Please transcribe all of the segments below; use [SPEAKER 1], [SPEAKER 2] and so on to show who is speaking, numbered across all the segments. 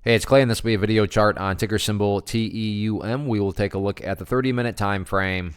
[SPEAKER 1] Hey, it's Clay, and this will be a video chart on ticker symbol TEUM. We will take a look at the 30-minute time frame.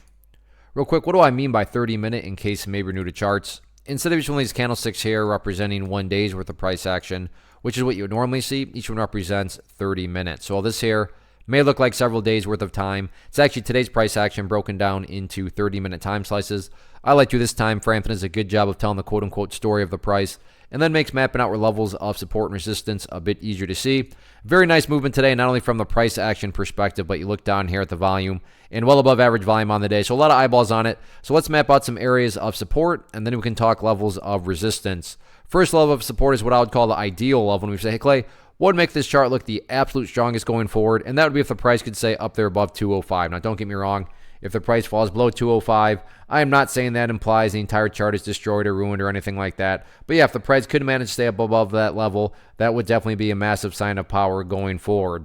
[SPEAKER 1] Real quick, what do I mean by 30-minute in case you may be new to charts? Instead of each one of these candlesticks here representing 1 day's worth of price action, which is what you would normally see, each one represents 30 minutes. So all this here may look like several days worth of time. It's actually today's price action broken down into 30-minute time slices. I like to do this time frame. It does a good job of telling the quote-unquote story of the price, and then makes mapping out where levels of support and resistance a bit easier to see. Very nice movement today, not only from the price action perspective, but you look down here at the volume and well above average volume on the day. So a lot of eyeballs on it. So let's map out some areas of support, and then we can talk levels of resistance. First level of support is what I would call the ideal level. When we say, hey, Clay, what would make this chart look the absolute strongest going forward? And that would be if the price could stay up there above 205. Now, don't get me wrong. If the price falls below 205, I am not saying that implies the entire chart is destroyed or ruined or anything like that. But yeah, if the price could manage to stay up above that level, that would definitely be a massive sign of power going forward.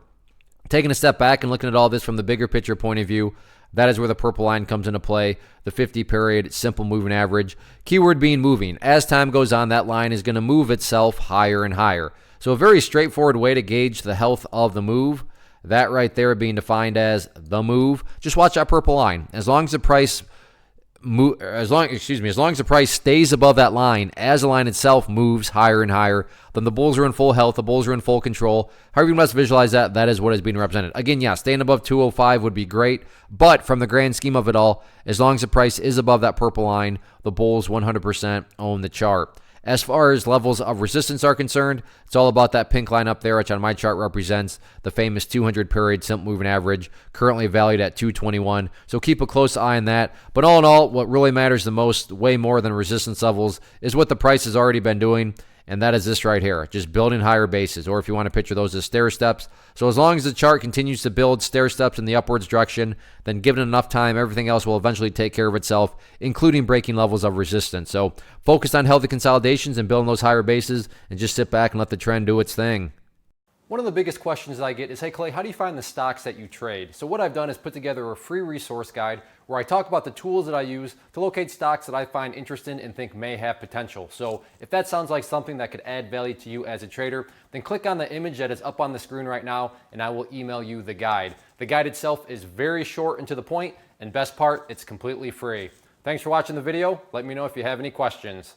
[SPEAKER 1] Taking a step back and looking at all this from the bigger picture point of view, that is where the purple line comes into play, the 50-period simple moving average. Keyword being moving. As time goes on, that line is going to move itself higher and higher. So a very straightforward way to gauge the health of the move. That right there being defined as the move. Just watch that purple line. As long as the price as long as the price stays above that line, as the line itself moves higher and higher, then the bulls are in full health, the bulls are in full control. However you must visualize that, that is what is being represented. Again, yeah, staying above 205 would be great, but from the grand scheme of it all, as long as the price is above that purple line, the bulls 100% own the chart. As far as levels of resistance are concerned, it's all about that pink line up there, which on my chart represents the famous 200-period simple moving average, currently valued at 221. So keep a close eye on that. But all in all, what really matters the most, way more than resistance levels, is what the price has already been doing. And that is this right here, just building higher bases, or if you want to picture those as stair steps. So as long as the chart continues to build stair steps in the upwards direction, then given enough time, everything else will eventually take care of itself, including breaking levels of resistance. So focus on healthy consolidations and building those higher bases, and just sit back and let the trend do its thing. One of the biggest questions that I get is, hey Clay, how do you find the stocks that you trade? So what I've done is put together a free resource guide where I talk about the tools that I use to locate stocks that I find interesting and think may have potential. So if that sounds like something that could add value to you as a trader, then click on the image that is up on the screen right now and I will email you the guide. The guide itself is very short and to the point, and best part, it's completely free. Thanks for watching the video. Let me know if you have any questions.